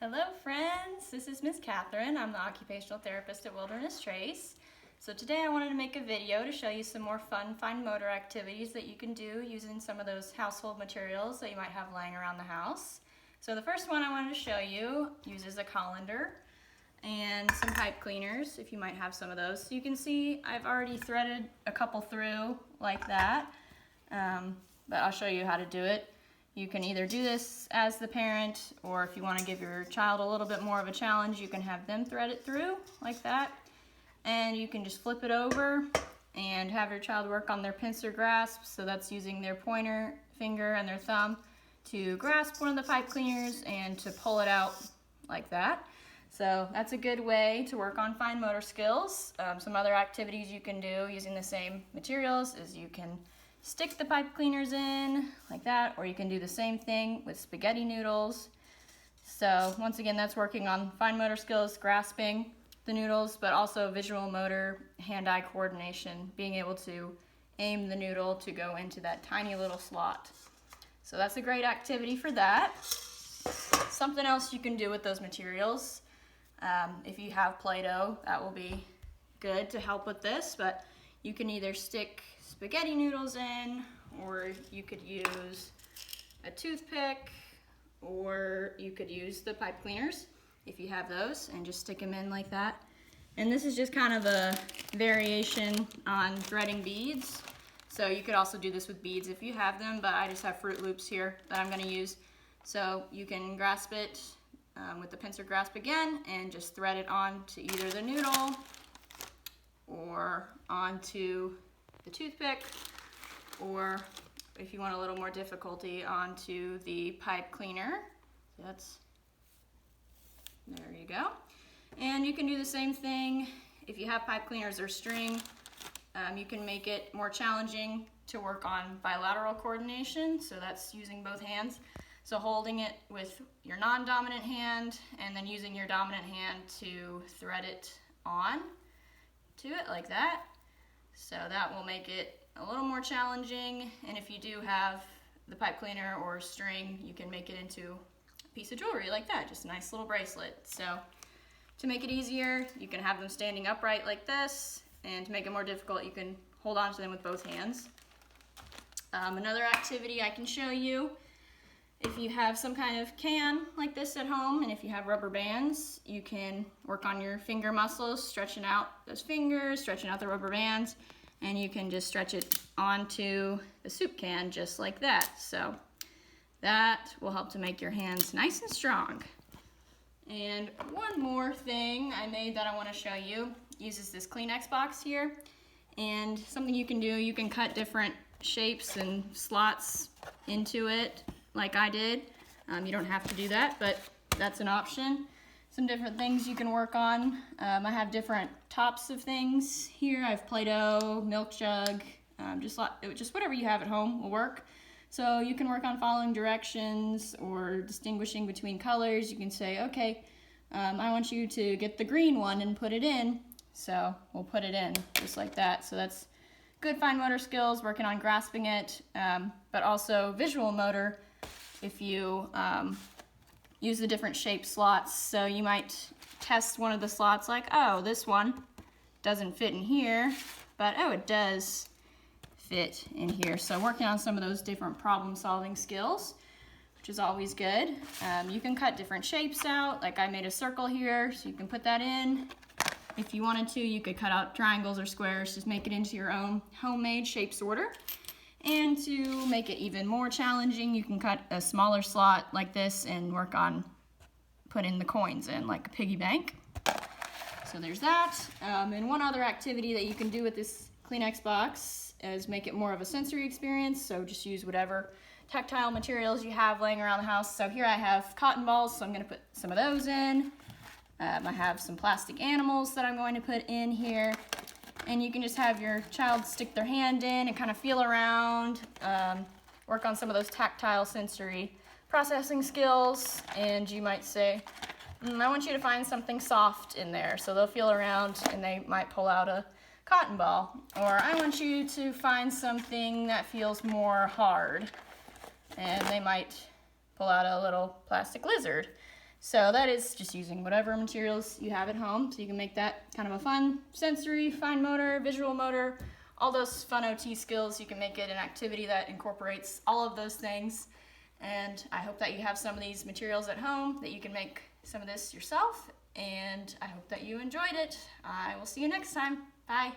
Hello friends, this is Miss Katherine. I'm the occupational therapist at Wilderness Trace. So today I wanted to make a video to show you some more fun fine motor activities that you can do using some of those household materials that you might have lying around the house. So the first one I wanted to show you uses a colander and some pipe cleaners, if you might have some of those. So you can see I've already threaded a couple through like that, but I'll show you how to do it. You can either do this as the parent, or if you want to give your child a little bit more of a challenge, you can have them thread it through like that. And you can just flip it over and have your child work on their pincer grasp. So that's using their pointer finger and their thumb to grasp one of the pipe cleaners and to pull it out like that. So that's a good way to work on fine motor skills. Some other activities you can do using the same materials is you can stick the pipe cleaners in like that, or you can do the same thing with spaghetti noodles. So once again, that's working on fine motor skills, grasping the noodles, but also visual motor, hand-eye coordination, being able to aim the noodle to go into that tiny little slot. So that's a great activity for that. Something else you can do with those materials, if you have Play-Doh, that will be good to help with this, but you can either stick spaghetti noodles in, or you could use a toothpick, or you could use the pipe cleaners if you have those and just stick them in like that. And this is just kind of a variation on threading beads. So you could also do this with beads if you have them, but I just have Fruit Loops here that I'm going to use. So you can grasp it with the pincer grasp again and just thread it on to either the noodle or onto the toothpick, or if you want a little more difficulty, onto the pipe cleaner. So there you go. And you can do the same thing if you have pipe cleaners or string. You can make it more challenging to work on bilateral coordination, so that's using both hands. So holding it with your non-dominant hand and then using your dominant hand to thread it on to it like that. So that will make it a little more challenging, and if you do have the pipe cleaner or string, you can make it into a piece of jewelry like that, just a nice little bracelet. So to make it easier, you can have them standing upright like this, and to make it more difficult, you can hold on to them with both hands. Another activity I can show you, if you have some kind of can like this at home, and if you have rubber bands, you can work on your finger muscles, stretching out those fingers, stretching out the rubber bands, and you can just stretch it onto the soup can just like that. So that will help to make your hands nice and strong. And one more thing I made that I want to show you uses this Kleenex box here, and something you can do, you can cut different shapes and slots into it like I did. You don't have to do that, but that's an option. Some different things you can work on. I have different tops of things here. I have Play-Doh, milk jug, just whatever you have at home will work. So you can work on following directions or distinguishing between colors. You can say, okay, I want you to get the green one and put it in. So we'll put it in just like that. So that's good fine motor skills, working on grasping it, but also visual motor if you use the different shaped slots. So you might test one of the slots like, oh, this one doesn't fit in here, but oh, it does fit in here. So working on some of those different problem solving skills, which is always good. You can cut different shapes out, like I made a circle here, so you can put that in. If you wanted to, you could cut out triangles or squares, just make it into your own homemade shape sorter. And to make it even more challenging, you can cut a smaller slot like this and work on putting the coins in like a piggy bank. So there's that. And one other activity that you can do with this Kleenex box is make it more of a sensory experience. So just use whatever tactile materials you have laying around the house. So here I have cotton balls, so I'm going to put some of those in. I have some plastic animals that I'm going to put in here. And you can just have your child stick their hand in and kind of feel around, work on some of those tactile sensory processing skills. And you might say, I want you to find something soft in there. So they'll feel around and they might pull out a cotton ball. Or I want you to find something that feels more hard. And they might pull out a little plastic lizard. So that is just using whatever materials you have at home. So you can make that kind of a fun sensory, fine motor, visual motor, all those fun OT skills. You can make it an activity that incorporates all of those things. And I hope that you have some of these materials at home, that you can make some of this yourself. And I hope that you enjoyed it. I will see you next time. Bye.